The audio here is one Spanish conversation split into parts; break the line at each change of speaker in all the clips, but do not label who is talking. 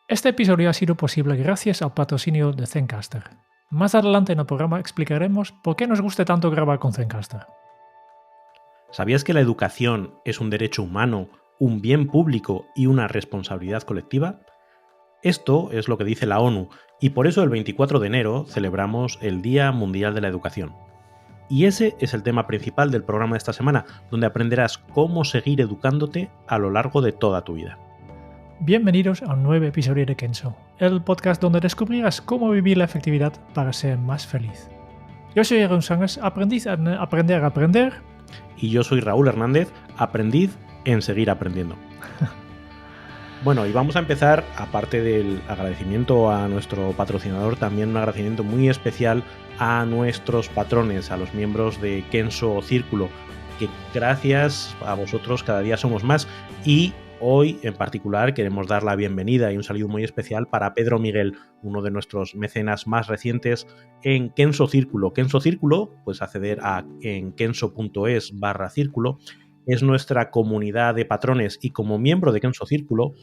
Este episodio ha sido posible gracias al patrocinio de Zencastr. Más adelante en el programa explicaremos por qué nos gusta tanto grabar con Zencastr.
¿Sabías que la educación es un derecho humano, un bien público y una responsabilidad colectiva? Esto es lo que dice la ONU, y por eso el 24 de enero celebramos el Día Mundial de la Educación. Y ese es el tema principal del programa de esta semana, donde aprenderás cómo seguir educándote a lo largo de toda tu vida.
Bienvenidos a un nuevo episodio de Kenso, el podcast donde descubrirás cómo vivir la efectividad para ser más feliz. Yo soy Aaron Sánchez, aprendiz en aprender a aprender.
Y yo soy Raúl Hernández, aprendiz en seguir aprendiendo. Bueno, y vamos a empezar, aparte del agradecimiento a nuestro patrocinador, también un agradecimiento muy especial a nuestros patrones, a los miembros de Kenso Círculo, que gracias a vosotros cada día somos más. Y hoy en particular queremos dar la bienvenida y un saludo muy especial para Pedro Miguel, uno de nuestros mecenas más recientes en Kenso Círculo. Kenso Círculo, pues acceder en kenso.es/círculo. Es nuestra comunidad de patrones y como miembro de Kenso Círculo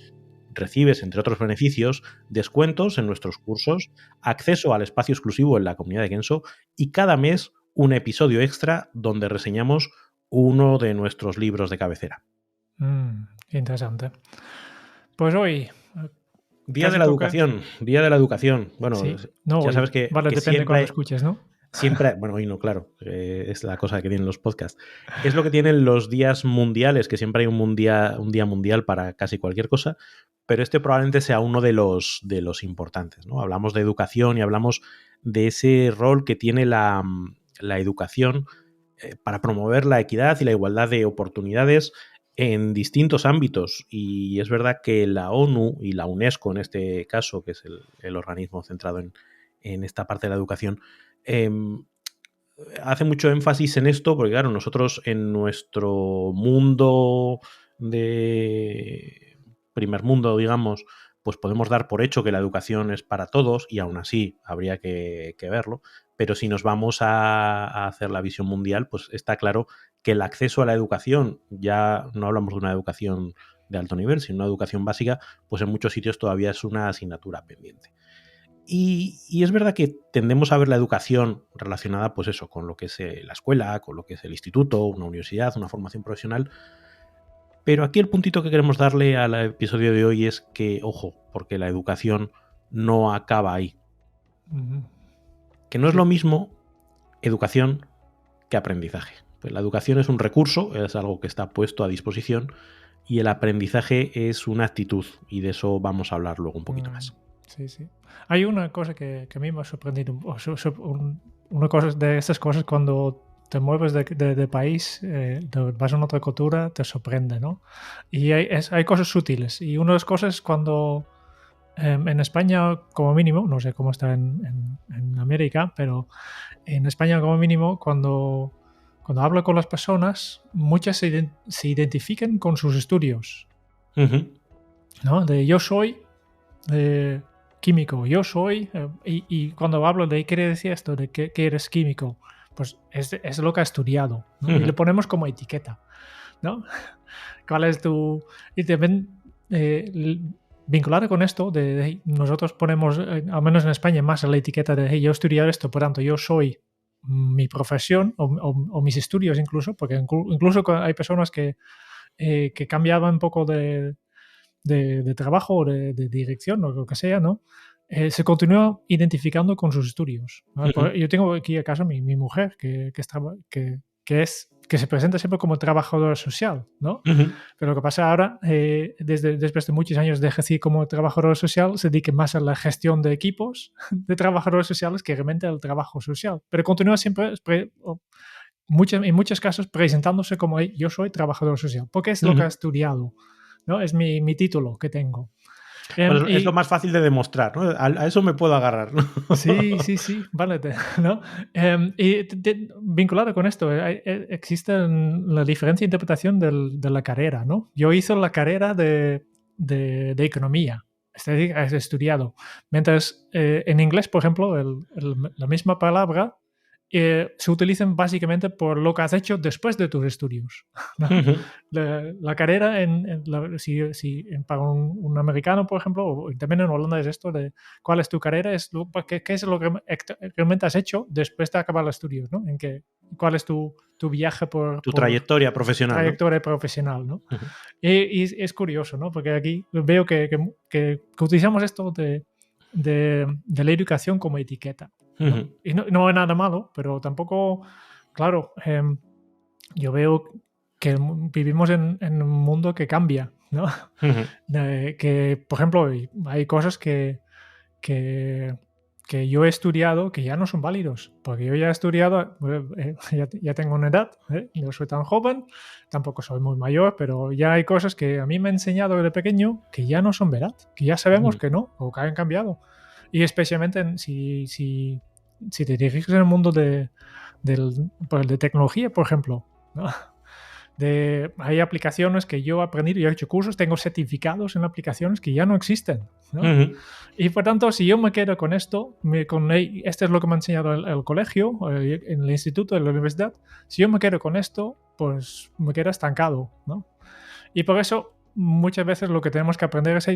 recibes, entre otros beneficios, descuentos en nuestros cursos, acceso al espacio exclusivo en la comunidad de Kenso y cada mes un episodio extra donde reseñamos uno de nuestros libros de cabecera.
Interesante. Pues hoy...
Día de la educación. Bueno,
sí, no,
ya
hoy.
sabes que
Vale, depende de cuando escuches, ¿no?
Bueno, hoy no, claro, es la cosa que tienen los podcasts. Es lo que tienen los días mundiales, que siempre hay un día mundial para casi cualquier cosa, pero este probablemente sea uno de los importantes, ¿no? Hablamos de educación y hablamos de ese rol que tiene la educación para promover la equidad y la igualdad de oportunidades en distintos ámbitos. Y es verdad que la ONU y la UNESCO, en este caso, que es el organismo centrado en esta parte de la educación, hace mucho énfasis en esto, porque claro, nosotros en nuestro mundo de primer mundo, digamos, pues podemos dar por hecho que la educación es para todos y aún así habría que verlo, pero si nos vamos a hacer la visión mundial, pues está claro que el acceso a la educación, ya no hablamos de una educación de alto nivel, sino una educación básica, pues en muchos sitios todavía es una asignatura pendiente. Y es verdad que tendemos a ver la educación relacionada, pues eso, con lo que es la escuela, con lo que es el instituto, una universidad, una formación profesional. Pero aquí el puntito que queremos darle al episodio de hoy es que, ojo, porque la educación no acaba ahí. Que no es lo mismo educación que aprendizaje. Pues la educación es un recurso, es algo que está puesto a disposición, y el aprendizaje es una actitud, y de eso vamos a hablar luego un poquito más.
Sí, sí. Hay una cosa que a mí me ha sorprendido, una cosa de estas cosas cuando te mueves de país, vas a una otra cultura, te sorprende, ¿no? Y hay cosas sutiles. Y una de las cosas cuando en España, como mínimo, no sé cómo está en América, pero en España, como mínimo, cuando hablo con las personas, muchas se identifican con sus estudios. ¿No? De yo soy químico, yo soy, y cuando hablo de qué decir esto, de que eres químico, pues es lo que ha estudiado, ¿no? Y le ponemos como etiqueta, ¿no? ¿Cuál es tu...? Y también vinculado con esto, nosotros ponemos, al menos en España, más la etiqueta de yo he estudiado esto, por tanto, yo soy mi profesión o mis estudios incluso, porque incluso hay personas que cambiaban un poco de trabajo o de dirección o lo que sea, ¿no? Se continúa identificando con sus estudios, ¿no? Yo tengo aquí acaso mi mujer que se presenta siempre como trabajadora social, ¿no? Pero lo que pasa ahora, después de muchos años de ejercer como trabajadora social, se dedica más a la gestión de equipos de trabajadores sociales que realmente al trabajo social. Pero continúa siempre, en muchos casos, presentándose como yo soy trabajador social, porque es lo que ha estudiado, ¿no? Es mi título que tengo.
Pues es lo más fácil de demostrar, ¿no? A eso me puedo agarrar, ¿no?
Sí, vale, ¿no? Y vinculado con esto, existe la diferencia de interpretación de la carrera, ¿no? Yo hice la carrera de economía, es decir, he estudiado. Mientras en inglés, por ejemplo, la misma palabra se utilicen básicamente por lo que has hecho después de tus estudios, ¿no? La carrera, para un americano, por ejemplo, o también en Holanda es esto de cuál es tu carrera, qué es lo que realmente has hecho después de acabar los estudios, ¿no? Cuál es tu viaje
tu trayectoria profesional,
trayectoria profesional, ¿no?
Uh-huh.
Y es curioso, ¿no? Porque aquí veo que utilizamos esto de la educación como etiqueta, ¿no?
Uh-huh.
Y no es nada malo, pero tampoco, claro, yo veo que vivimos en un mundo que cambia, ¿no?
Uh-huh.
Que, por ejemplo, hay cosas que yo he estudiado que ya no son válidos, porque yo ya he estudiado, ya tengo una edad, no soy tan joven, tampoco soy muy mayor, pero ya hay cosas que a mí me han enseñado desde pequeño que ya no son verdad, que ya sabemos que no, o que han cambiado. Y especialmente si te diriges en el mundo de tecnología, por ejemplo, ¿no? Hay aplicaciones que yo he aprendido, yo he hecho cursos, tengo certificados en aplicaciones que ya no existen, ¿no?
Uh-huh.
Y por tanto, si yo me quedo con esto, esto es lo que me ha enseñado el colegio, en el instituto, en la universidad, si yo me quedo con esto, pues me quedo estancado, ¿no? Y por eso muchas veces lo que tenemos que aprender es,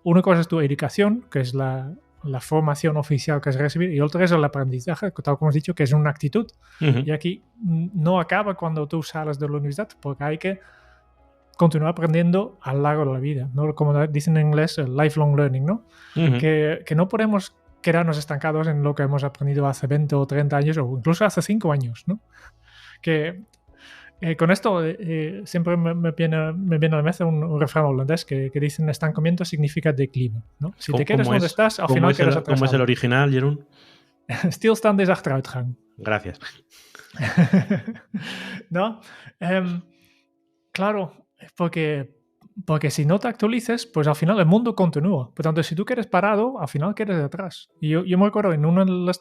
una cosa es tu educación, que es la formación oficial que es recibir, y otra es el aprendizaje, tal como has dicho, que es una actitud.
Uh-huh.
Y aquí no acaba cuando tú sales de la universidad, porque hay que continuar aprendiendo a lo largo de la vida, ¿no? Como dicen en inglés, el lifelong learning, ¿no?
Uh-huh.
Que no podemos quedarnos estancados en lo que hemos aprendido hace 20 o 30 años o incluso hace 5 años, ¿no? Que con esto siempre me viene a la mente un refrán holandés que dicen estancamiento significa declive, ¿no? Si te quedas donde estás, al final quedas atrasado.
¿Cómo es el original, Jeroen?
Stilstand is achteruitgang.
Gracias.
¿No? Claro, porque si no te actualices, pues al final el mundo continúa. Por tanto, si tú quedas parado, al final quedas detrás. Y yo me acuerdo en una de las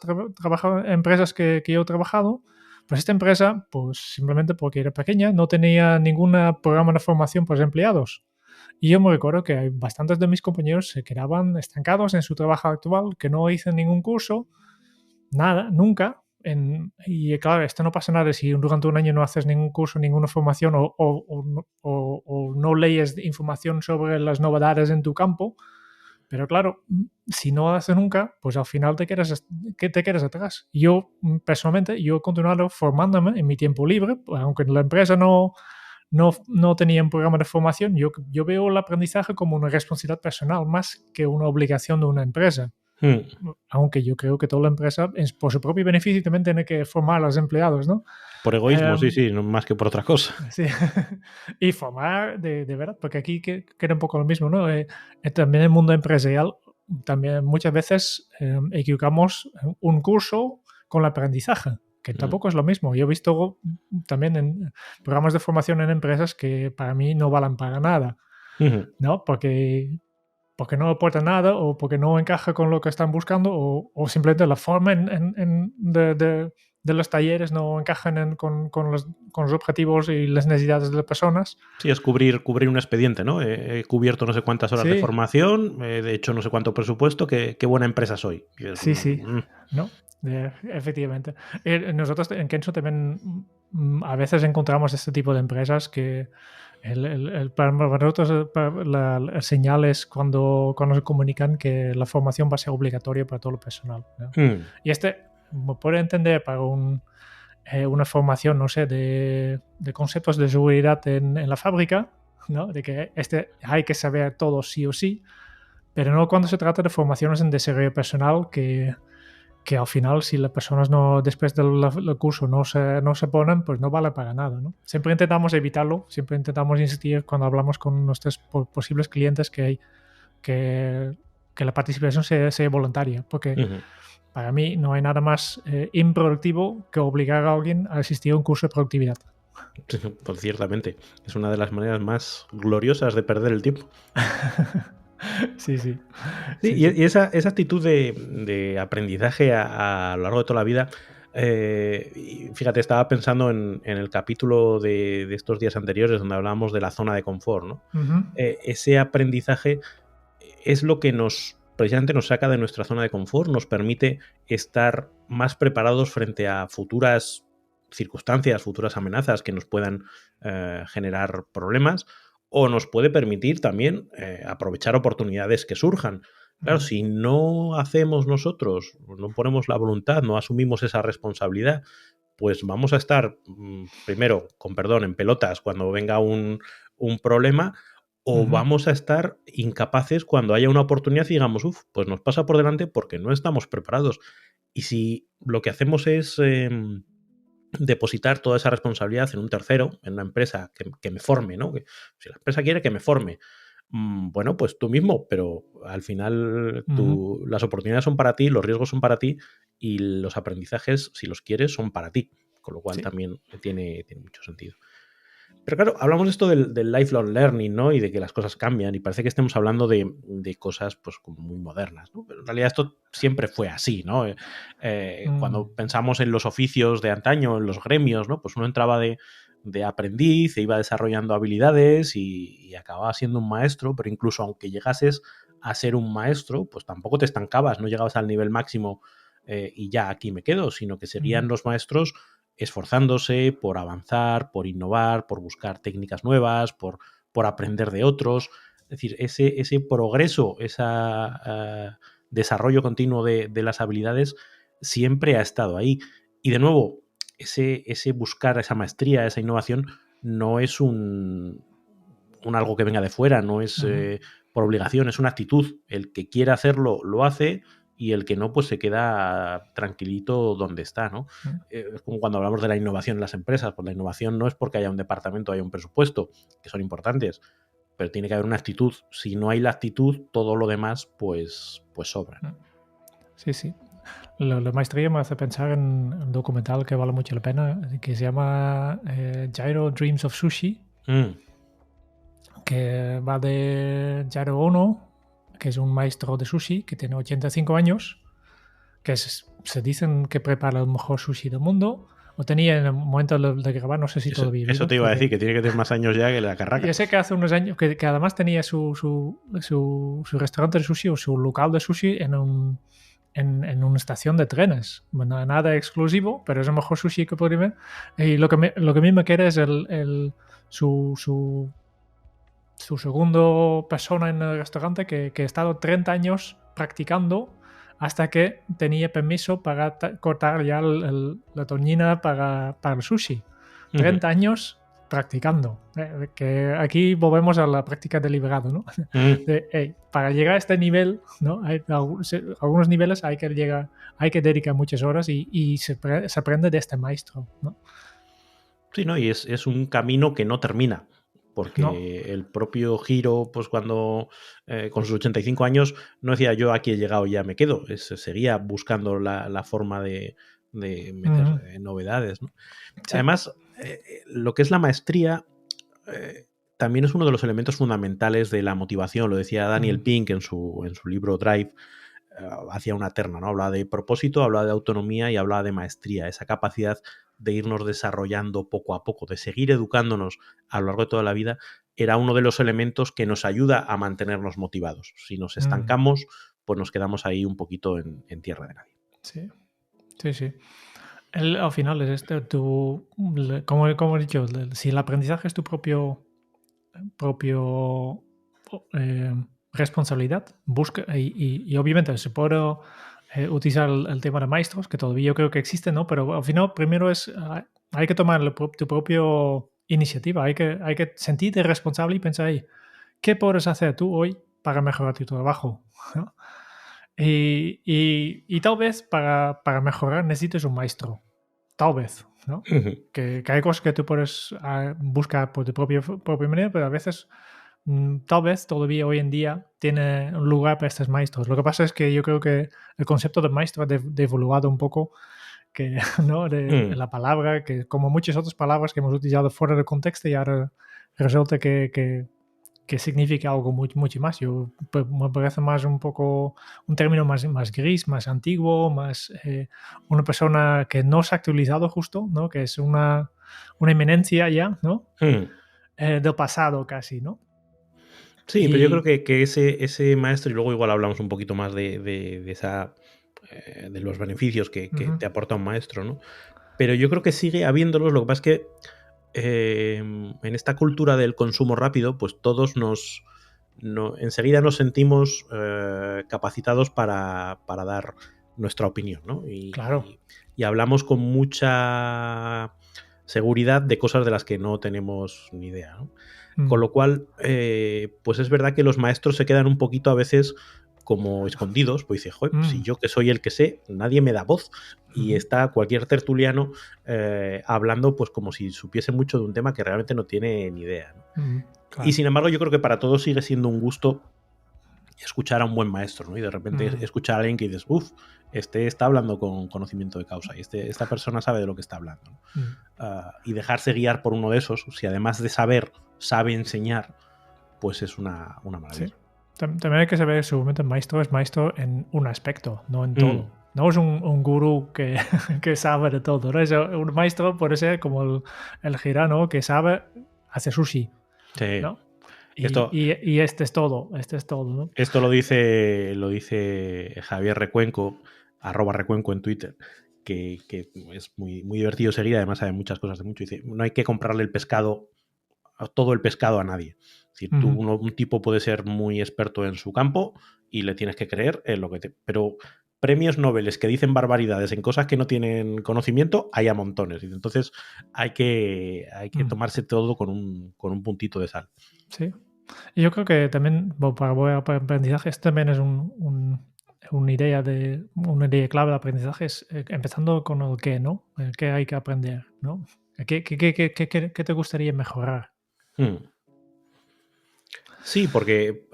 empresas que yo he trabajado, pues esta empresa, pues simplemente porque era pequeña, no tenía ningún programa de formación para los empleados. Y yo me recuerdo que bastantes de mis compañeros se quedaban estancados en su trabajo actual, que no hice ningún curso, nada, nunca. Y claro, esto no pasa nada si durante un año no haces ningún curso, ninguna formación o no lees información sobre las novedades en tu campo. Pero claro, si no lo haces nunca, pues al final te quedas atrás. Yo, personalmente, yo he continuado formándome en mi tiempo libre, aunque la empresa no tenía un programa de formación. Yo veo el aprendizaje como una responsabilidad personal más que una obligación de una empresa. Aunque yo creo que toda la empresa, por su propio beneficio, también tiene que formar a los empleados, ¿no?
Por egoísmo, sí, no más que por otra cosa.
Sí. Y formar de verdad, porque aquí queda un poco lo mismo, ¿no? También en el mundo empresarial, también muchas veces equivocamos un curso con el aprendizaje, que tampoco es lo mismo. Yo he visto también en programas de formación en empresas que para mí no valen para nada, ¿no? Porque no aporta nada o porque no encaja con lo que están buscando o simplemente la forma de los talleres no encajan con los objetivos y las necesidades de las personas.
Sí, es cubrir un expediente, ¿no? He cubierto no sé cuántas horas de formación, he hecho no sé cuánto presupuesto, qué buena empresa soy.
Sí, ¿no? Efectivamente. Nosotros en Kenso también a veces encontramos este tipo de empresas que para nosotros la señal es cuando se comunican que la formación va a ser obligatoria para todo el personal, ¿no? Y me puede entender para una formación, no sé, de conceptos de seguridad en la fábrica, ¿no? De que hay que saber todo sí o sí, pero no cuando se trata de formaciones en desarrollo personal que al final, si las personas no después del curso no se ponen, pues no vale para nada, ¿no? Siempre intentamos evitarlo, siempre intentamos insistir cuando hablamos con nuestros posibles clientes que la participación sea voluntaria, porque para mí no hay nada más improductivo que obligar a alguien a asistir a un curso de productividad.
Pues ciertamente, es una de las maneras más gloriosas de perder el tiempo.
Sí.
Y esa actitud de aprendizaje a lo largo de toda la vida, fíjate, estaba pensando en el capítulo de estos días anteriores donde hablábamos de la zona de confort, ¿no? Ese aprendizaje es lo que nos precisamente nos saca de nuestra zona de confort, nos permite estar más preparados frente a futuras circunstancias, futuras amenazas que nos puedan generar problemas, o nos puede permitir también aprovechar oportunidades que surjan. Claro, si no hacemos nosotros, no ponemos la voluntad, no asumimos esa responsabilidad, pues vamos a estar primero, con perdón, en pelotas cuando venga un problema, o vamos a estar incapaces cuando haya una oportunidad y digamos, pues nos pasa por delante porque no estamos preparados. Y si lo que hacemos es depositar toda esa responsabilidad en un tercero, en una empresa que me forme, ¿no? Que, si la empresa quiere que me forme, bueno, pues tú mismo, pero al final las oportunidades son para ti, los riesgos son para ti y los aprendizajes, si los quieres, son para ti, con lo cual también tiene mucho sentido. Pero claro, hablamos de esto del lifelong learning, ¿no? Y de que las cosas cambian y parece que estemos hablando de cosas pues como muy modernas, ¿no? Pero en realidad esto siempre fue así, ¿no? Cuando pensamos en los oficios de antaño, en los gremios, ¿no? Pues uno entraba de aprendiz, se iba desarrollando habilidades y acababa siendo un maestro, pero incluso aunque llegases a ser un maestro, pues tampoco te estancabas, no llegabas al nivel máximo y ya aquí me quedo, sino que seguían los maestros esforzándose por avanzar, por innovar, por buscar técnicas nuevas, por aprender de otros. Es decir, ese progreso, ese desarrollo continuo de las habilidades siempre ha estado ahí. Y de nuevo, ese buscar esa maestría, esa innovación, no es un algo que venga de fuera, no es por obligación, es una actitud. El que quiera hacerlo, lo hace, y el que no, pues se queda tranquilito donde está, ¿no? Es como cuando hablamos de la innovación en las empresas, pues la innovación no es porque haya un departamento, haya un presupuesto, que son importantes, pero tiene que haber una actitud. Si no hay la actitud, todo lo demás, pues sobra.
Sí, sí. La maestría me hace pensar en un documental que vale mucho la pena, que se llama Jiro Dreams of Sushi, que va de Jiro Ono, que es un maestro de sushi que tiene 85 años, que se dicen que prepara el mejor sushi del mundo, o tenía en el momento de grabar, no sé si todavía vive.
Eso te iba a decir, que tiene que tener más años ya que la carraca.
Yo sé que hace unos años, que además tenía su restaurante de sushi o su local de sushi en una estación de trenes. Bueno, nada exclusivo, pero es el mejor sushi que podría ver. Y lo que a mí me queda es su segundo persona en el restaurante que ha estado 30 años practicando hasta que tenía permiso para cortar ya la toñina para el sushi. 30 años practicando. Que aquí volvemos a la práctica deliberada, ¿no? Para llegar a este nivel, ¿no? Hay algunos niveles hay que dedicar muchas horas y se aprende de este maestro, ¿no?
Sí, ¿no? Y es un camino que no termina. Porque el propio Hiro, pues cuando con sus 85 años, no decía yo aquí he llegado y ya me quedo. Seguía buscando la forma de meter novedades, ¿no? Sí. Además, lo que es la maestría también es uno de los elementos fundamentales de la motivación. Lo decía Daniel Pink en su libro Drive. Hacía una terna, ¿no? Hablaba de propósito, hablaba de autonomía y hablaba de maestría, esa capacidad de irnos desarrollando poco a poco, de seguir educándonos a lo largo de toda la vida, era uno de los elementos que nos ayuda a mantenernos motivados. Si nos estancamos, pues nos quedamos ahí un poquito en tierra de nadie.
Sí, sí, sí. Al final es como he dicho, si el aprendizaje es tu propio responsabilidad, busca y obviamente se puede utilizar el tema de maestros, que todavía yo creo que existe, ¿no? Pero al final primero hay que tomar tu propia iniciativa, hay que sentirte responsable y pensar ahí, ¿qué puedes hacer tú hoy para mejorar tu trabajo? ¿No? Y tal vez para mejorar necesites un maestro, tal vez, ¿no? Que hay cosas que tú puedes buscar por tu propia manera, pero a veces tal vez todavía hoy en día tiene un lugar para estos maestros. Lo que pasa es que yo creo que el concepto de maestro ha devaluado un poco, que, ¿no? de la palabra, que como muchas otras palabras que hemos utilizado fuera de contexto y ahora resulta que significa algo mucho más. Me parece más un poco un término más gris, más antiguo, más una persona que no se ha actualizado justo, ¿no? Que es una eminencia ya, ¿no? Del pasado casi, ¿no?
Sí, pero yo creo
Y
que ese maestro, y luego igual hablamos un poquito más de esa de los beneficios que
ujú,
te aporta un maestro, ¿no? Pero yo creo que sigue habiéndolos. Lo que pasa es que en esta cultura del consumo rápido, pues todos enseguida nos sentimos capacitados para dar nuestra opinión, ¿no?
claro.
Y hablamos con mucha seguridad de cosas de las que no tenemos ni idea, ¿no? Con
Mm,
lo cual, pues es verdad que los maestros se quedan un poquito a veces como escondidos, pues dice, joder, si
mm,
yo que soy el que sé, nadie me da voz. Y
ujú,
está cualquier tertuliano hablando pues como si supiese mucho de un tema que realmente no tiene ni idea, ¿no? Y
claro.
sin embargo, yo creo que para todos sigue siendo un gusto escuchar a un buen maestro, ¿no? Y de repente
Mm,
escuchar a alguien que dices, uff, este está hablando con conocimiento de causa y esta persona sabe de lo que está hablando, ¿no?
mm,
Y dejarse guiar por uno de esos, si además de saber, sabe enseñar, pues es una
sí.
maravilla.
También hay que saber que seguramente el maestro es maestro en un aspecto, no en
Mm,
todo. No es un gurú que, que sabe de todo, ¿no? Un maestro puede ser como el girano que sabe hacer sushi,
sí.
¿no?
Esto,
Y este es todo, ¿no?
esto lo dice Javier Recuenco, @Recuenco en Twitter, que es muy divertido seguir, además sabe muchas cosas de mucho. Dice, no hay que comprarle todo el pescado a nadie. Es decir,
Ujú,
un tipo puede ser muy experto en su campo y le tienes que creer en lo que te... Pero premios Nobel que dicen barbaridades en cosas que no tienen conocimiento, hay a montones. Entonces hay que
mm,
tomarse todo con un puntito de sal.
sí. Y yo creo que también, bueno, para aprendizaje, esto también es una idea clave de aprendizaje, es empezando con el qué, ¿no? El qué hay que aprender, ¿no? ¿Qué te gustaría mejorar?
Hmm. Sí, porque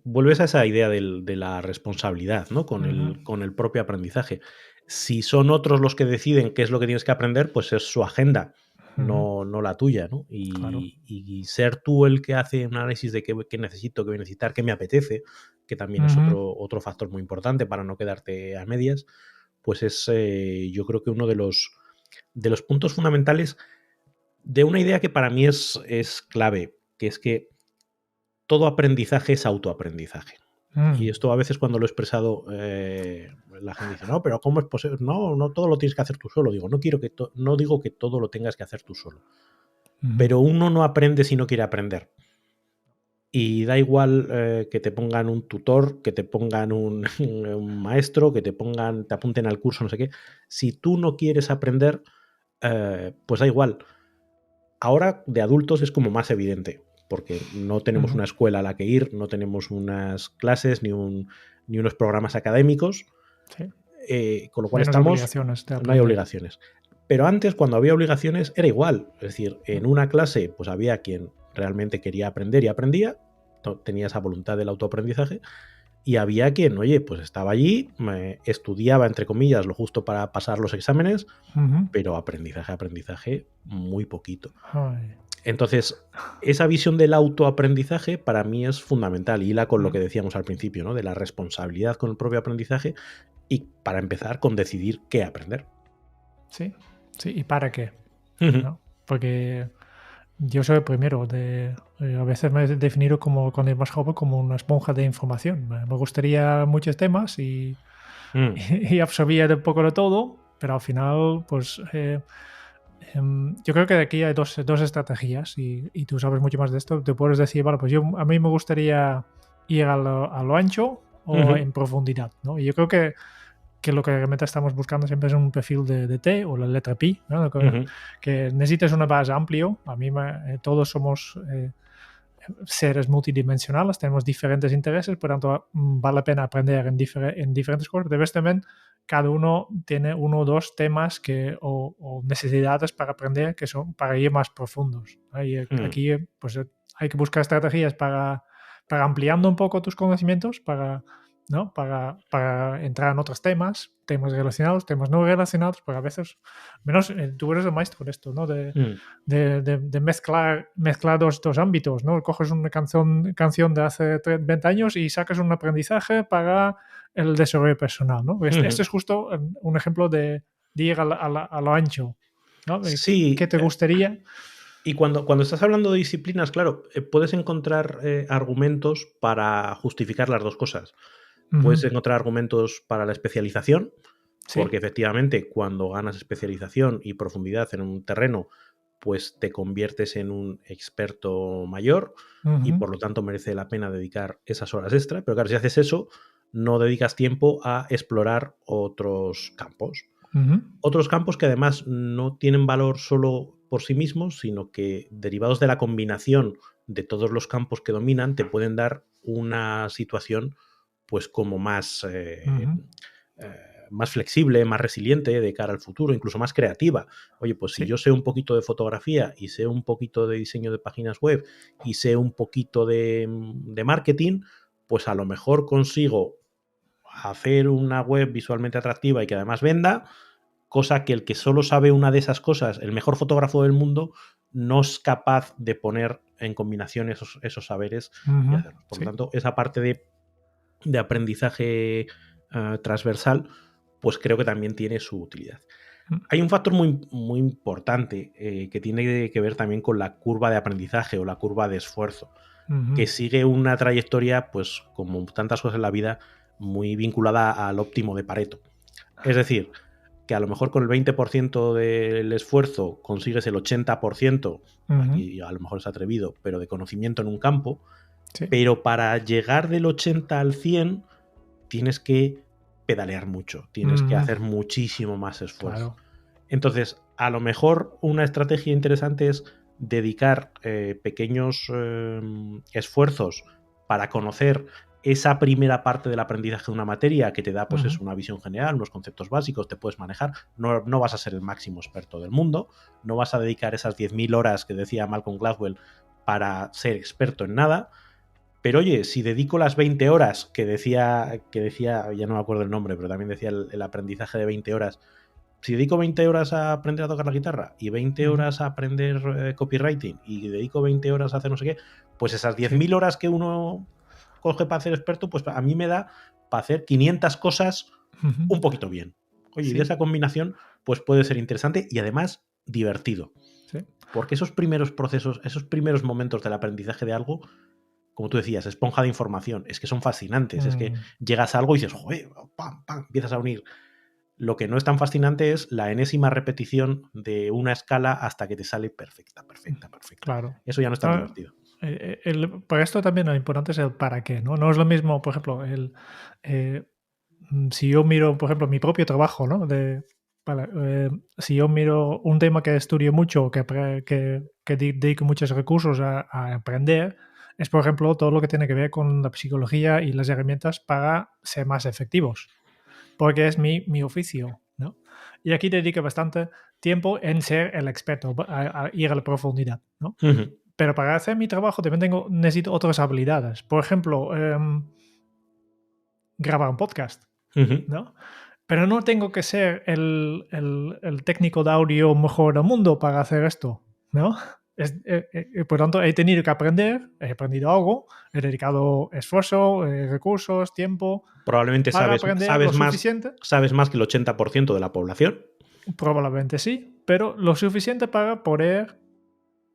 vuelves a esa idea de la responsabilidad, ¿no? Con
Ujú,
el propio aprendizaje. Si son otros los que deciden qué es lo que tienes que aprender, pues es su agenda,
ujú,
no la tuya, ¿no?
claro.
Y ser tú el que hace un análisis de qué necesito, qué voy a necesitar, qué me apetece, que también es
Ujú,
otro factor muy importante para no quedarte a medias, pues es yo creo que uno de los puntos fundamentales de una idea que para mí es clave, que es que todo aprendizaje es autoaprendizaje. Y
mm,
esto a veces cuando lo he expresado, la gente dice, no, pero ¿cómo es posible? No, no todo lo tienes que hacer tú solo. Digo, no digo que todo lo tengas que hacer tú solo.
ujú,
Pero uno no aprende si no quiere aprender. Y da igual que te pongan un tutor, que te pongan un maestro, te apunten al curso, no sé qué. Si tú no quieres aprender, pues da igual. Ahora de adultos es como más evidente, porque no tenemos
ujú,
una escuela a la que ir, no tenemos unas clases ni unos programas académicos,
sí.
con lo cual
Menos obligaciones de
no hay
aprender.
obligaciones. Pero antes, cuando había obligaciones, era igual. Es decir, en
Mm,
una clase, pues había quien realmente quería aprender y aprendía, tenía esa voluntad del autoaprendizaje, y había quien, oye, pues estaba allí, estudiaba, entre comillas, lo justo para pasar los exámenes,
ujú.
pero aprendizaje, muy poquito.
Ay,
Entonces, esa visión del autoaprendizaje para mí es fundamental y hila con lo
mm,
que decíamos al principio, ¿no? De la responsabilidad con el propio aprendizaje y para empezar con decidir qué aprender.
sí, sí, ¿y para qué?
Ujú.
¿No? Porque yo soy el primero a veces me he definido como, cuando era más joven, como una esponja de información. Me gustaría muchos temas
Mm,
y absorbía de un poco de todo, pero al final, pues, yo creo que aquí hay dos estrategias y tú sabes mucho más de esto. Te puedes decir, vale, pues a mí me gustaría ir a lo ancho o
ujú,
en profundidad, ¿no? Y yo creo que lo que realmente estamos buscando siempre es un perfil de T o la letra Pi, ¿no?
ujú,
Que necesites una base amplio. Todos somos seres multidimensionales, tenemos diferentes intereses, por tanto vale la pena aprender en diferentes cosas. Debes también, cada uno tiene uno o dos temas o necesidades para aprender que son para ir más profundos, ¿no? Y
mm,
aquí pues, hay que buscar estrategias para ampliando un poco tus conocimientos, ¿no? Para entrar en otros temas relacionados, temas no relacionados, porque a veces, menos tú eres el maestro de esto, ¿no?
mm,
De mezclar dos ámbitos, ¿no? Coges una canción de hace 20 años y sacas un aprendizaje para el desarrollo personal, ¿no? Este
ujú.
es justo un ejemplo de ir a lo ancho, ¿no? ¿Qué
Sí,
te gustaría?
Y cuando estás hablando de disciplinas, claro, puedes encontrar argumentos para justificar las dos cosas. Puedes encontrar argumentos para la especialización, porque
Sí.
efectivamente cuando ganas especialización y profundidad en un terreno, pues te conviertes en un experto mayor y por lo tanto merece la pena dedicar esas horas extra. Pero claro, si haces eso, no dedicas tiempo a explorar otros campos. Otros campos que además no tienen valor solo por sí mismos, sino que derivados de la combinación de todos los campos que dominan, te pueden dar una situación pues como más flexible, más resiliente de cara al futuro, incluso más creativa. Oye, pues si
Sí.
yo sé un poquito de fotografía y sé un poquito de diseño de páginas web y sé un poquito de marketing, pues a lo mejor consigo hacer una web visualmente atractiva y que además venda, cosa que el que solo sabe una de esas cosas, el mejor fotógrafo del mundo, no es capaz de poner en combinación esos saberes y hacerlos. Por lo
Sí.
tanto, esa parte de aprendizaje transversal, pues creo que también tiene su utilidad. Hay un factor muy, muy importante que tiene que ver también con la curva de aprendizaje o la curva de esfuerzo, que sigue una trayectoria, pues como tantas cosas en la vida, muy vinculada al óptimo de Pareto. Es decir, que a lo mejor con el 20% del esfuerzo consigues el 80%, aquí a lo mejor es atrevido, pero de conocimiento en un campo,
Sí.
pero para llegar del 80 al 100 tienes que pedalear mucho, tienes que hacer muchísimo más esfuerzo.
Claro.
Entonces, a lo mejor una estrategia interesante es dedicar pequeños esfuerzos para conocer esa primera parte del aprendizaje de una materia que te da pues es una visión general, unos conceptos básicos, te puedes manejar, no vas a ser el máximo experto del mundo, no vas a dedicar esas 10.000 horas que decía Malcolm Gladwell para ser experto en nada, pero oye, si dedico las 20 horas que decía, ya no me acuerdo el nombre, pero también decía el aprendizaje de 20 horas, si dedico 20 horas a aprender a tocar la guitarra y 20 horas a aprender copywriting y dedico 20 horas a hacer no sé qué, pues esas 10.000 horas que uno coge para ser experto, pues a mí me da para hacer 500 cosas un poquito bien. Oye, y de
Sí.
esa combinación pues puede ser interesante y además divertido.
Sí.
Porque esos primeros procesos, esos primeros momentos del aprendizaje de algo, como tú decías, esponja de información, es que son fascinantes, es que llegas a algo y dices, joder, pam, pam, empiezas a unir. Lo que no es tan fascinante es la enésima repetición de una escala hasta que te sale perfecta.
Claro.
Eso ya no es tan divertido.
Para esto también lo importante es el para qué, ¿no? No es lo mismo, por ejemplo, si yo miro, por ejemplo, mi propio trabajo, ¿no? Si yo miro un tema que estudio mucho, que dedico muchos recursos a aprender, es, por ejemplo, todo lo que tiene que ver con la psicología y las herramientas para ser más efectivos, porque es mi oficio, ¿no? Y aquí dedico bastante tiempo en ser el experto, a ir a la profundidad, ¿no? Pero para hacer mi trabajo también necesito otras habilidades. Por ejemplo, grabar un podcast, ¿no? Pero no tengo que ser el técnico de audio mejor del mundo para hacer esto, ¿no? Por tanto, he tenido que aprender, he aprendido algo, he dedicado esfuerzo, recursos, tiempo
Probablemente
para aprender lo suficiente.
sabes más que el 80% de la población.
Probablemente sí, pero lo suficiente para poder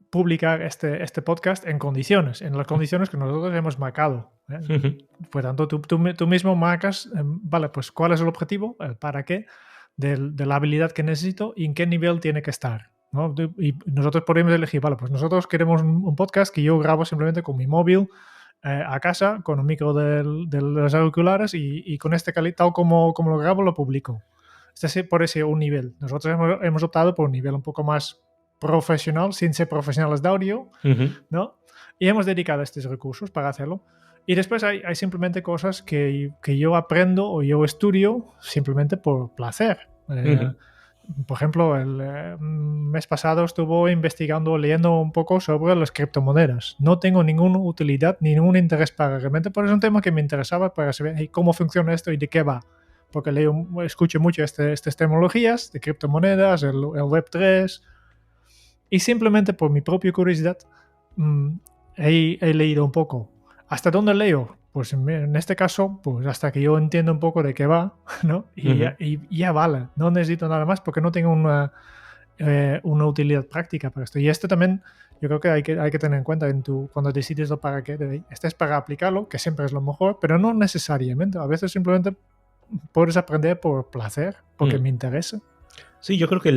publicar este podcast en las condiciones que nosotros hemos marcado. Por tanto, tú mismo marcas, vale, pues cuál es el objetivo, el para qué, de la habilidad que necesito y en qué nivel tiene que estar, ¿no? Y nosotros podemos elegir, vale, pues nosotros queremos un podcast que yo grabo simplemente con mi móvil a casa, con un micro de los auriculares y con tal como lo grabo, lo publico. Por ese un nivel. Nosotros hemos optado por un nivel un poco más profesional, sin ser profesionales de audio, ¿no? Y hemos dedicado estos recursos para hacerlo. Y después hay simplemente cosas que yo aprendo o yo estudio simplemente por placer. Por ejemplo, el mes pasado estuve leyendo un poco sobre las criptomonedas. No tengo ninguna utilidad ni ningún interés para realmente, pero es un tema que me interesaba para saber cómo funciona esto y de qué va. Porque escucho mucho estas tecnologías de criptomonedas, el Web3, y simplemente por mi propia curiosidad he leído un poco. ¿Hasta dónde leo? Pues en este caso, pues hasta que yo entiendo un poco de qué va, ¿no? Y ya vale, no necesito nada más porque no tengo una utilidad práctica para esto. Y esto también yo creo que hay que tener en cuenta cuando decides lo para qué. Este es para aplicarlo, que siempre es lo mejor, pero no necesariamente. A veces simplemente puedes aprender por placer, porque me interesa.
Sí, yo creo que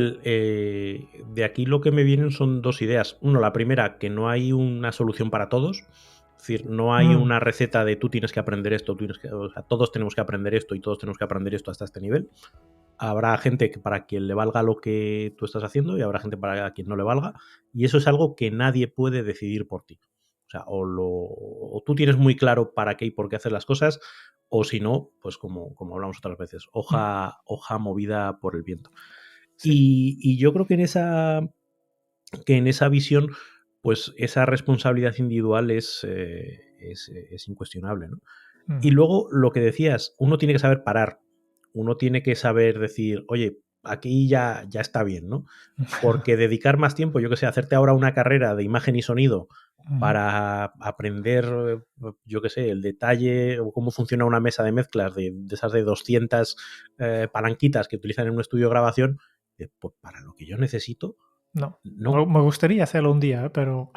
de aquí lo que me vienen son dos ideas. Uno, la primera, que no hay una solución para todos. Es decir, no hay una receta de tú tienes que aprender esto, o sea, todos tenemos que aprender esto y todos tenemos que aprender esto hasta este nivel. Habrá gente para quien le valga lo que tú estás haciendo y habrá gente para quien no le valga. Y eso es algo que nadie puede decidir por ti. O sea, o tú tienes muy claro para qué y por qué hacer las cosas, o si no, pues como hablamos otras veces, hoja movida por el viento. Sí. Y yo creo que en esa visión, pues esa responsabilidad individual es incuestionable, ¿no? Y luego lo que decías, uno tiene que saber parar, uno tiene que saber decir, oye, aquí ya está bien, ¿no? Porque dedicar más tiempo, yo que sé, hacerte ahora una carrera de imagen y sonido para aprender, yo que sé, el detalle o cómo funciona una mesa de mezclas de esas de 200 palanquitas que utilizan en un estudio de grabación, pues para lo que yo necesito, no.
Me gustaría hacerlo un día, pero...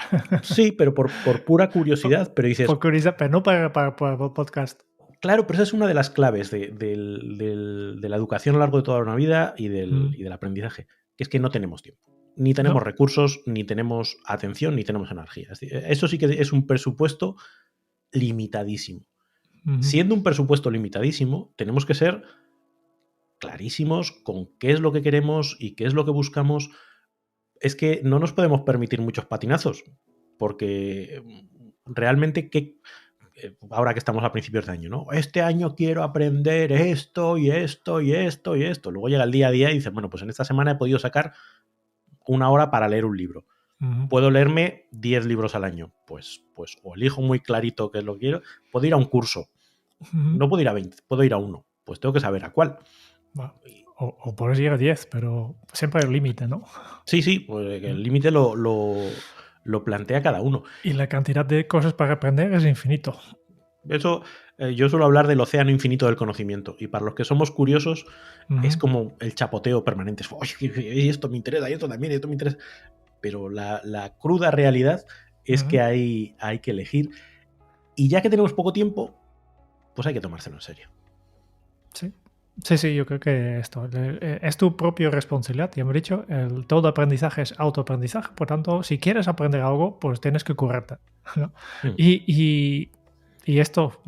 Sí, pero por pura curiosidad, pero dices...
Por curiosidad, pero no para podcast.
Claro, pero esa es una de las claves de la educación a lo largo de toda una vida y del aprendizaje, que es que no tenemos tiempo. Ni tenemos recursos, ni tenemos atención, ni tenemos energía. Eso sí que es un presupuesto limitadísimo. Siendo un presupuesto limitadísimo, tenemos que ser clarísimos con qué es lo que queremos y qué es lo que buscamos. Es que no nos podemos permitir muchos patinazos, porque realmente ahora que estamos a principios de año, ¿no? Este año quiero aprender esto y esto y esto y esto. Luego llega el día a día y dices, bueno, pues en esta semana he podido sacar 1 hora para leer un libro. ¿Puedo leerme 10 libros al año? Pues o elijo muy clarito qué es lo que quiero. Puedo ir a un curso. No puedo ir a 20, puedo ir a uno. Pues tengo que saber a cuál.
O puedes llegar a 10, pero siempre hay un límite, ¿no?
Sí, pues el límite lo plantea cada uno.
Y la cantidad de cosas para aprender es infinito.
Eso, yo suelo hablar del océano infinito del conocimiento. Y para los que somos curiosos, es como el chapoteo permanente. Oye, esto me interesa, y esto también, y esto me interesa. Pero la cruda realidad es que hay que elegir. Y ya que tenemos poco tiempo, pues hay que tomárselo en serio.
Sí, yo creo que esto es tu propia responsabilidad. Ya hemos dicho, todo aprendizaje es autoaprendizaje. Por tanto, si quieres aprender algo, pues tienes que currarte, ¿no? Y esto,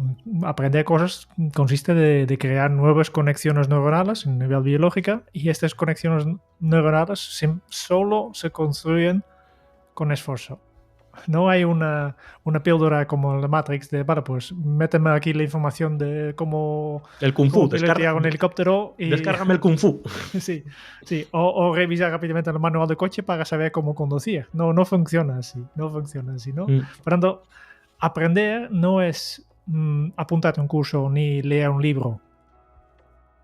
aprender cosas, consiste de crear nuevas conexiones neuronales a nivel biológico, y estas conexiones neuronales solo se construyen con esfuerzo. No hay una píldora como la Matrix de, vale, pues méteme aquí la información de cómo...
El Kung Fu,
pilotear un helicóptero y...
Descárgame el Kung Fu.
Sí. O revisar rápidamente el manual de coche para saber cómo conducir. No funciona así. ¿no? Por tanto, aprender no es apuntarte a un curso ni leer un libro.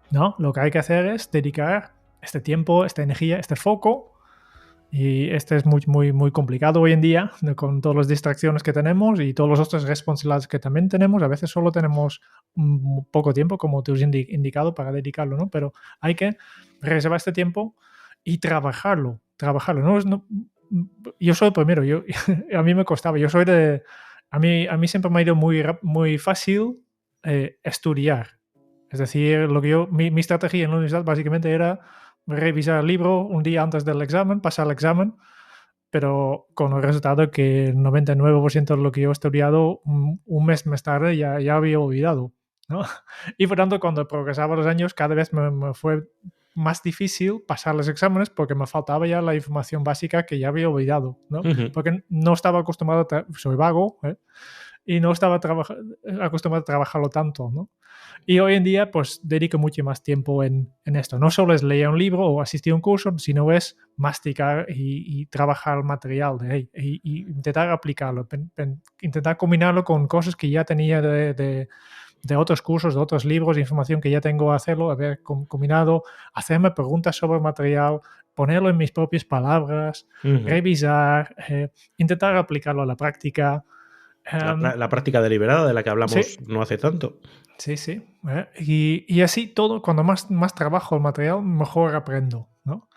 ¿No? Lo que hay que hacer es dedicar este tiempo, esta energía, este foco. Y este es muy complicado hoy en día, con todas las distracciones que tenemos y todas las otras responsabilidades que también tenemos. A veces solo tenemos poco tiempo, como te has indicado, para dedicarlo, ¿no? Pero hay que reservar este tiempo y trabajarlo. Yo soy el primero, a mí me costaba. Yo soy de... A mí siempre me ha ido muy fácil estudiar. Es decir, mi estrategia en la universidad básicamente era revisar el libro un día antes del examen, pasar el examen, pero con el resultado que el 99% de lo que yo he estudiado un mes más tarde ya había olvidado, ¿no? Y por tanto, cuando progresaba los años, cada vez me fue más difícil pasar los exámenes porque me faltaba ya la información básica que ya había olvidado, ¿no? Porque no estaba acostumbrado, soy vago, y no estaba acostumbrado a trabajarlo tanto, ¿no? Y hoy en día, pues, dedico mucho más tiempo en esto. No solo es leer un libro o asistir a un curso, sino es masticar y trabajar el material y intentar aplicarlo, intentar combinarlo con cosas que ya tenía de otros cursos, de otros libros, información que ya tengo a hacerlo, haber combinado, hacerme preguntas sobre el material, ponerlo en mis propias palabras, revisar, intentar aplicarlo a la práctica.
La práctica deliberada de la que hablamos no hace tanto.
Sí. Y así todo, cuando más trabajo el material, mejor aprendo, ¿no?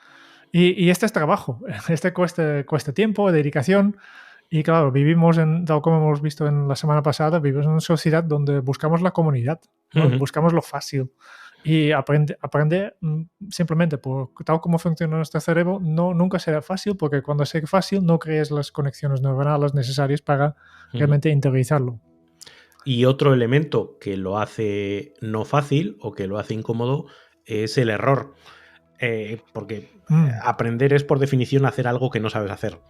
Y este es trabajo, este cuesta tiempo, dedicación. Y claro, tal como hemos visto en la semana pasada, vivimos en una sociedad donde buscamos la comunidad, ¿no?
Ujú.
Buscamos lo fácil. Y aprender simplemente por tal como funciona nuestro cerebro nunca será fácil, porque cuando sea fácil no crees las conexiones neuronales necesarias para
Ujú.
realmente interiorizarlo.
Y otro elemento que lo hace no fácil o que lo hace incómodo es el error. Porque
Mm,
aprender es por definición hacer algo que no sabes hacer.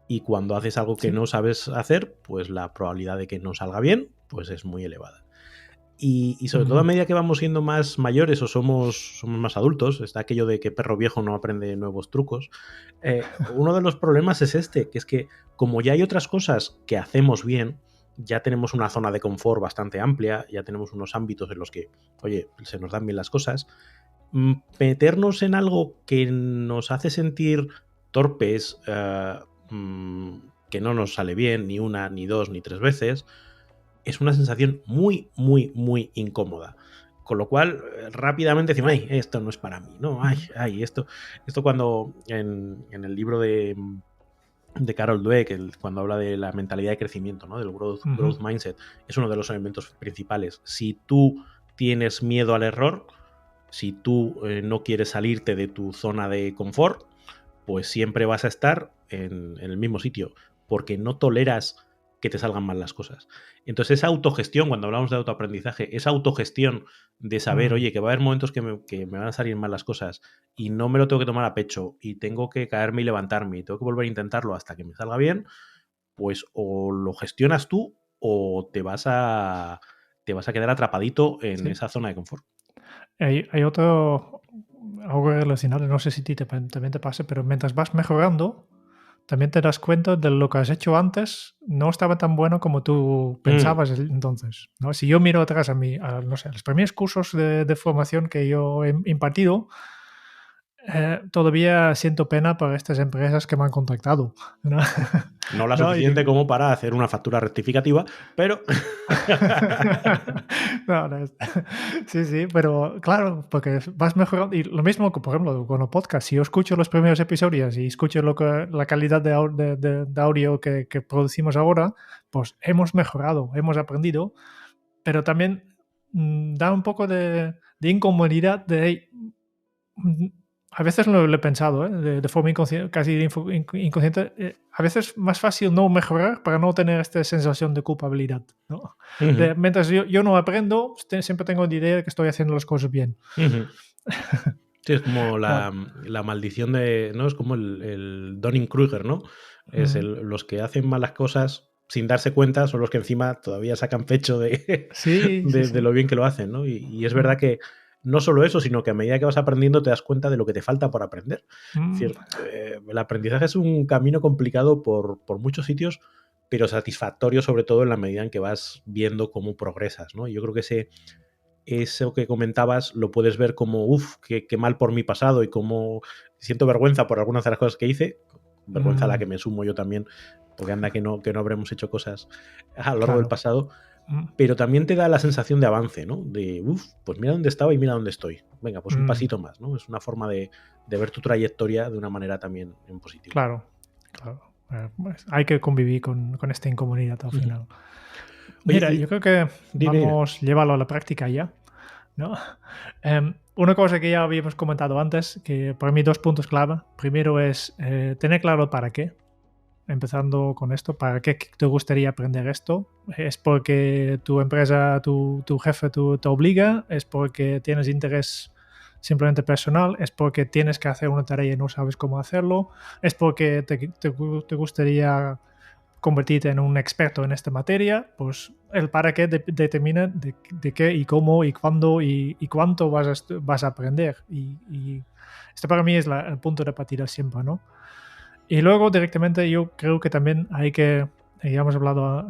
Y cuando haces algo que
sí.
no sabes hacer, pues la probabilidad de que no salga bien, pues es muy elevada. Y sobre todo a
Ujú.
medida que vamos siendo más mayores o somos más adultos, está aquello de que perro viejo no aprende nuevos trucos. Uno de los problemas es este, que es que como ya hay otras cosas que hacemos bien, ya tenemos una zona de confort bastante amplia, ya tenemos unos ámbitos en los que, oye, se nos dan bien las cosas. Meternos en algo que nos hace sentir torpes, que no nos sale bien ni una, ni dos, ni tres veces, es una sensación muy, muy, muy incómoda. Con lo cual, rápidamente decimos, ay, esto no es para mí, ¿no? Ay,
Mm,
ay, esto cuando en el libro de Carol Dweck, cuando habla de la mentalidad de crecimiento, ¿no? Del
ujú.
growth mindset, es uno de los elementos principales. Si tú tienes miedo al error, si tú no quieres salirte de tu zona de confort, pues siempre vas a estar en el mismo sitio, porque no toleras que te salgan mal las cosas. Entonces, esa autogestión, cuando hablamos de autoaprendizaje, esa autogestión de saber,
Mm,
oye, que va a haber momentos que me van a salir mal las cosas y no me lo tengo que tomar a pecho y tengo que caerme y levantarme y tengo que volver a intentarlo hasta que me salga bien, pues o lo gestionas tú o te vas a quedar atrapadito en
sí.
esa zona de confort.
Hay algo relacionado, no sé si a ti también te pasa, pero mientras vas mejorando, también te das cuenta de lo que has hecho antes no estaba tan bueno como tú
Mm,
pensabas entonces, ¿no? Si yo miro atrás no sé, los primeros cursos de formación que yo he impartido, todavía siento pena por estas empresas que me han contactado, ¿no?
no la
¿No? Y
suficiente
digo,
como para hacer una factura rectificativa, pero
no, no sí, sí, pero claro, porque vas mejorando. Y lo mismo que, por ejemplo, con los podcasts. Si yo escucho los primeros episodios y escucho la calidad de audio que producimos ahora, pues hemos mejorado, hemos aprendido, pero también da un poco de incomodidad de, hey, mm, a veces lo he pensado, ¿eh? De forma inconsciente, casi inconsciente. A veces más fácil no mejorar para no tener esta sensación de culpabilidad, ¿no?
Ujú,
Mientras yo no aprendo, siempre tengo la idea de que estoy haciendo las cosas bien.
ujú. Sí, es como la,
Claro.
la maldición de, ¿no? Es como el Dunning-Kruger, ¿no? Es
Mm.
los que hacen malas cosas sin darse cuenta son los que encima todavía sacan pecho de,
Sí, sí,
de
sí.
lo bien que lo hacen, ¿no? Y es
Mm,
verdad que no solo eso, sino que a medida que vas aprendiendo te das cuenta de lo que te falta por aprender. Es
mm,
decir, el aprendizaje es un camino complicado por muchos sitios, pero satisfactorio sobre todo en la medida en que vas viendo cómo progresas, ¿no? Y yo creo que eso que comentabas lo puedes ver como, uff, qué mal por mi pasado y como siento vergüenza por algunas de las cosas que hice, vergüenza a la
mm,
que me sumo yo también, porque anda que no habremos hecho cosas a lo largo del
claro.
pasado,
Mm,
pero también te da la sensación de avance, ¿no? De, uff, pues mira dónde estaba y mira dónde estoy. Venga, pues un
mm,
pasito más, ¿no? Es una forma de ver tu trayectoria de una manera también en positivo.
claro, claro. Pues hay que convivir con esta incomodidad al
Ujú.
final.
Oye,
Mira, yo creo que
dime.
vamos a llevarlo a la práctica ya, ¿no? Una cosa que ya habíamos comentado antes, que para mí dos puntos clave. Primero es tener claro para qué. Empezando con esto, ¿para qué te gustaría aprender esto? ¿Es porque tu empresa, tu jefe te obliga? ¿Es porque tienes interés simplemente personal? ¿Es porque tienes que hacer una tarea y no sabes cómo hacerlo? ¿Es porque te gustaría convertirte en un experto en esta materia? Pues el para qué determina de qué y cómo y cuándo y cuánto vas a aprender. Y esto para mí es el punto de partida siempre, ¿no? Y luego directamente yo creo que también hay que, ya hemos hablado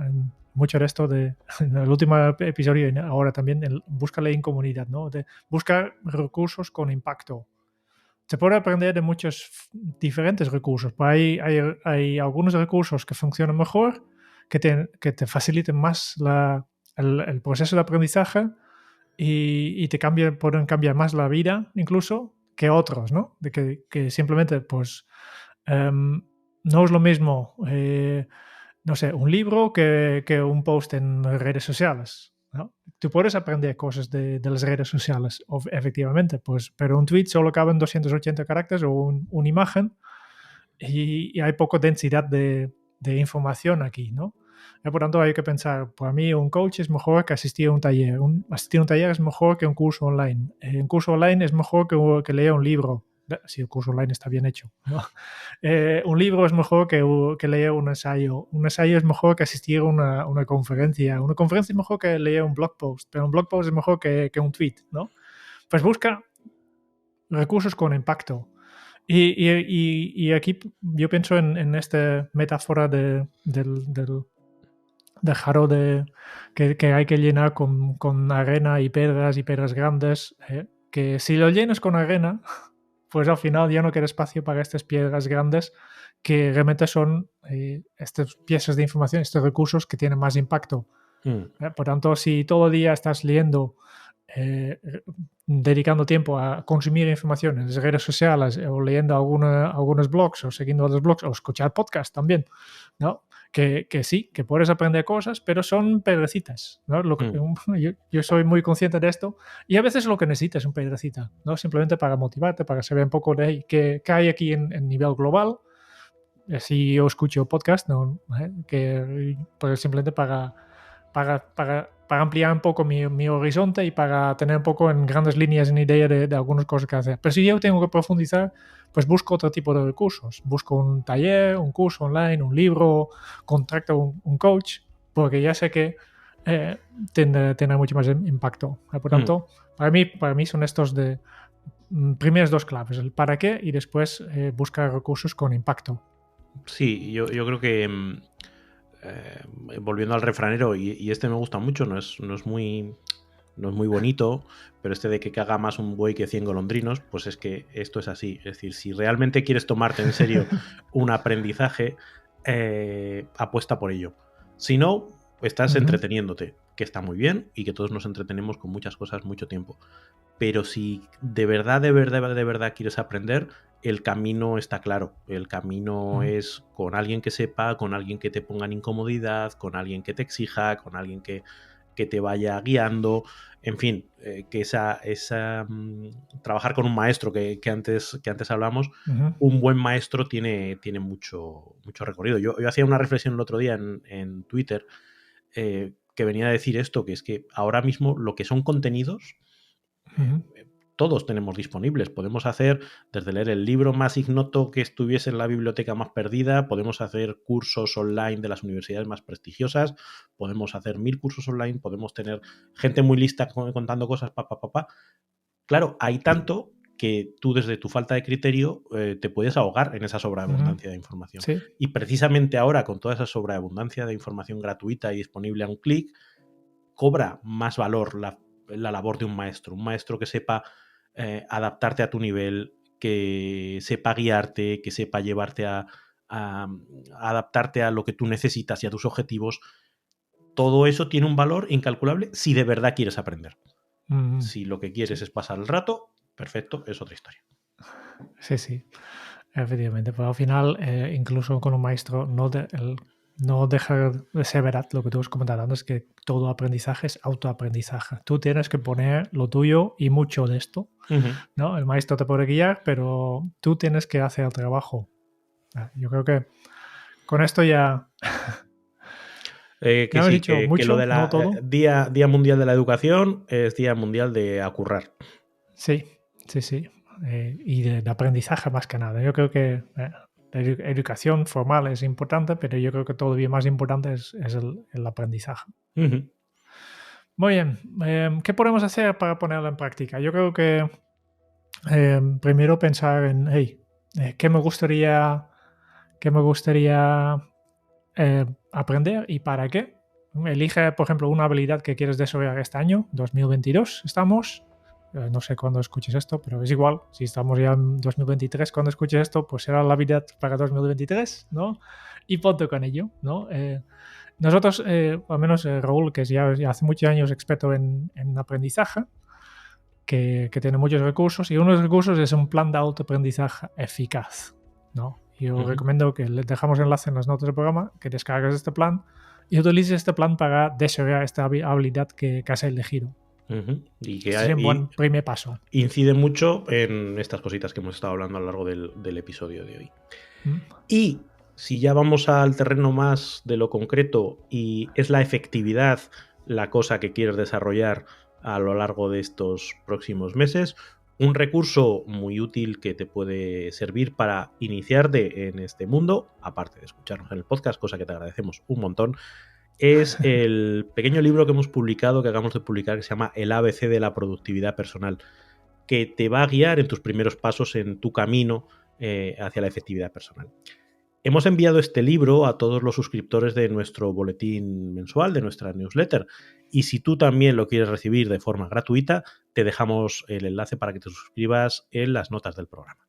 mucho de esto en el último episodio y ahora también, buscar la incomunidad, ¿no? De buscar recursos con impacto. Se puede aprender de muchos diferentes recursos, pero hay algunos recursos que funcionan mejor, que te faciliten más el proceso de aprendizaje y pueden cambiar más la vida incluso que otros, ¿no? De que simplemente, pues, no es lo mismo, no sé, un libro que un post en redes sociales, ¿no? Tú puedes aprender cosas de las redes sociales, efectivamente, pues, pero un tweet solo cabe en 280 caracteres o una imagen y hay poca densidad de información aquí, ¿no? Por tanto, hay que pensar, para mí un coach es mejor que asistir a un taller. Asistir a un taller es mejor que un curso online. Un curso online es mejor que leer un libro, si el curso online está bien hecho, ¿no? Un libro es mejor que leer un ensayo. Un ensayo es mejor que asistir a una conferencia. Una conferencia es mejor que leer un blog post, pero un blog post es mejor que un tweet, ¿no? Pues busca recursos con impacto. Y aquí yo pienso en esta metáfora del jarro que hay que llenar con arena y piedras grandes, que si lo llenas con arena, pues al final ya no queda espacio para estas piedras grandes que realmente son estas piezas de información, estos recursos que tienen más impacto. Por tanto, si todo el día estás leyendo, dedicando tiempo a consumir información en las redes sociales o leyendo algunos blogs o siguiendo otros blogs o escuchar podcasts también, ¿no? Que sí, que puedes aprender cosas, pero son piedrecitas, ¿no? Yo soy muy consciente de esto y a veces lo que necesitas es un piedrecita, ¿no? Simplemente para motivarte, para saber un poco de qué hay aquí en nivel global. Si yo escucho podcast, ¿no? Que pues simplemente para ampliar un poco mi horizonte y para tener un poco en grandes líneas una idea de algunas cosas que hacer. Pero si yo tengo que profundizar, pues busco otro tipo de recursos. Busco un taller, un curso online, un libro, contacto un coach, porque ya sé que tiene mucho más impacto. Por tanto, para mí son estos primeras dos claves, el para qué y después buscar recursos con impacto.
Sí, yo creo que volviendo al refranero, y este me gusta mucho, no es muy bonito, pero este de que caga más un buey que 100 golondrinos, pues es que esto es así. Es decir, si realmente quieres tomarte en serio un aprendizaje, apuesta por ello. Si no, estás entreteniéndote, que está muy bien y que todos nos entretenemos con muchas cosas mucho tiempo. Pero si de verdad quieres aprender, el camino está claro. El camino es con alguien que sepa, con alguien que te ponga en incomodidad, con alguien que te exija, con alguien que te vaya guiando. En fin, que trabajar con un maestro que antes hablamos, un buen maestro tiene mucho recorrido. Yo hacía una reflexión el otro día en Twitter que venía a decir esto, que es que ahora mismo lo que son contenidos todos tenemos disponibles. Podemos hacer, desde leer el libro más ignoto que estuviese en la biblioteca más perdida, podemos hacer cursos online de las universidades más prestigiosas, podemos hacer 1000 cursos online, podemos tener gente muy lista contando cosas, Claro, hay tanto que tú desde tu falta de criterio te puedes ahogar en esa sobreabundancia de información.
Sí.
Y precisamente ahora, con toda esa sobreabundancia de información gratuita y disponible a un clic, cobra más valor la labor de un maestro que sepa adaptarte a tu nivel, que sepa guiarte, que sepa llevarte a adaptarte a lo que tú necesitas y a tus objetivos. Todo eso tiene un valor incalculable si de verdad quieres aprender. Si lo que quieres es pasar el rato, perfecto, es otra historia.
Sí, efectivamente. Pero al final, incluso con un maestro, no deja de ser verdad lo que tú has comentado antes, que todo aprendizaje es autoaprendizaje. Tú tienes que poner lo tuyo y mucho de esto, ¿no? El maestro te puede guiar, pero tú tienes que hacer el trabajo. Yo creo que con esto ya...
que sí, dicho mucho, que lo de la día Mundial de la Educación es Día Mundial de acurrar.
Sí. Y de aprendizaje más que nada. Yo creo que la educación formal es importante, pero yo creo que todavía más importante es el aprendizaje. Muy bien. ¿Qué podemos hacer para ponerlo en práctica? Yo creo que primero pensar en, ¿qué me gustaría aprender y para qué? Elige, por ejemplo, una habilidad que quieres desarrollar este año, 2022 estamos. No sé cuándo escuches esto, pero es igual. Si estamos ya en 2023, cuando escuches esto, pues será la habilidad para 2023, ¿no? Y ponte con ello, ¿no? Nosotros, al menos Raúl, que ya hace muchos años experto en aprendizaje, que tiene muchos recursos, y uno de los recursos es un plan de autoaprendizaje eficaz, ¿no? Yo recomiendo que les dejamos enlace en las notas del programa, que descargues este plan y utilices este plan para desarrollar esta habilidad que has elegido.
Y que
Este es un buen primer paso.
Incide mucho en estas cositas que hemos estado hablando a lo largo del episodio de hoy. Y si ya vamos al terreno más de lo concreto y es la efectividad la cosa que quieres desarrollar a lo largo de estos próximos meses, un recurso muy útil que te puede servir para iniciarte en este mundo, aparte de escucharnos en el podcast, cosa que te agradecemos un montón, es el pequeño libro que hemos publicado, que acabamos de publicar, que se llama El ABC de la productividad personal, que te va a guiar en tus primeros pasos en tu camino hacia la efectividad personal. Hemos enviado este libro a todos los suscriptores de nuestro boletín mensual, de nuestra newsletter, y si tú también lo quieres recibir de forma gratuita, te dejamos el enlace para que te suscribas en las notas del programa.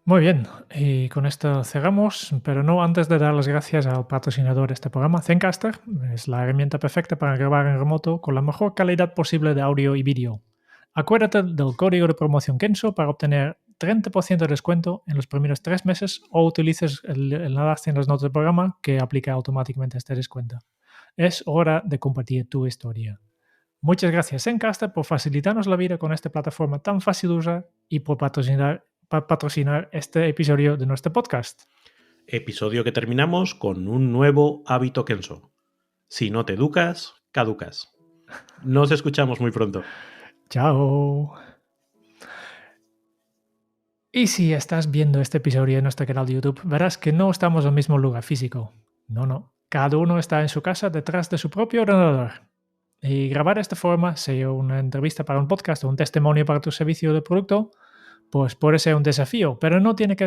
Muy bien, y con esto cerramos, pero no antes de dar las gracias al patrocinador de este programa, Zencastr. Es la herramienta perfecta para grabar en remoto con la mejor calidad posible de audio y vídeo. Acuérdate del código de promoción Kenso para obtener 30% de descuento en los primeros 3 meses o utilices el enlace en las notas del programa que aplica automáticamente este descuento. Es hora de compartir tu historia. Muchas gracias, Zencastr, por facilitarnos la vida con esta plataforma tan fácil de usar y por patrocinar este episodio de nuestro podcast.
Episodio que terminamos con un nuevo hábito Kenso. Si no te educas, caducas. Nos escuchamos muy pronto.
Chao. Y si estás viendo este episodio en nuestro canal de YouTube, verás que no estamos en el mismo lugar físico. No. Cada uno está en su casa detrás de su propio ordenador. Y grabar de esta forma, sea una entrevista para un podcast o un testimonio para tu servicio de producto, pues puede ser un desafío, pero no tiene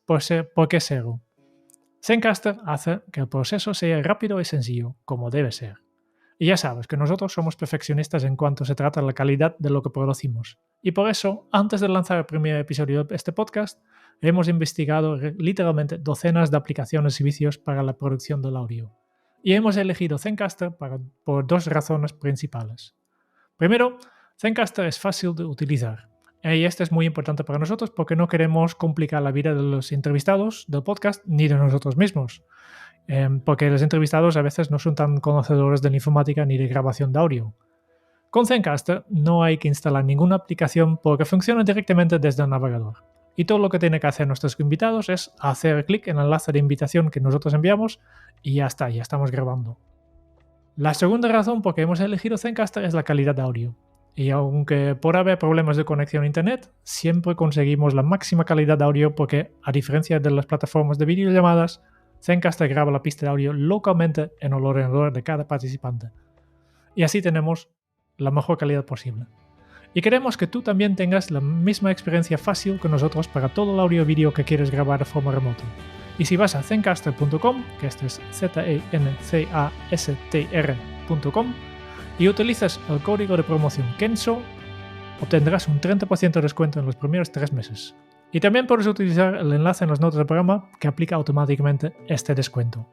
por qué serlo. Zencastr hace que el proceso sea rápido y sencillo, como debe ser. Y ya sabes que nosotros somos perfeccionistas en cuanto se trata de la calidad de lo que producimos. Y por eso, antes de lanzar el primer episodio de este podcast, hemos investigado literalmente docenas de aplicaciones y servicios para la producción del audio. Y hemos elegido Zencastr por 2 razones principales. Primero, Zencastr es fácil de utilizar. Y esto es muy importante para nosotros porque no queremos complicar la vida de los entrevistados del podcast ni de nosotros mismos. Porque los entrevistados a veces no son tan conocedores de la informática ni de grabación de audio. Con Zencastr no hay que instalar ninguna aplicación porque funciona directamente desde el navegador. Y todo lo que tienen que hacer nuestros invitados es hacer clic en el enlace de invitación que nosotros enviamos y ya está, ya estamos grabando. La segunda razón por que hemos elegido Zencastr es la calidad de audio. Y aunque por haber problemas de conexión a internet, siempre conseguimos la máxima calidad de audio porque, a diferencia de las plataformas de videollamadas, Zencastr graba la pista de audio localmente en el ordenador de cada participante. Y así tenemos la mejor calidad posible. Y queremos que tú también tengas la misma experiencia fácil que nosotros para todo el audio y vídeo que quieres grabar de forma remota. Y si vas a zencastr.com, que esto es zencastr.com, y utilizas el código de promoción KENSO, obtendrás un 30% de descuento en los primeros 3 meses. Y también puedes utilizar el enlace en las notas del programa que aplica automáticamente este descuento.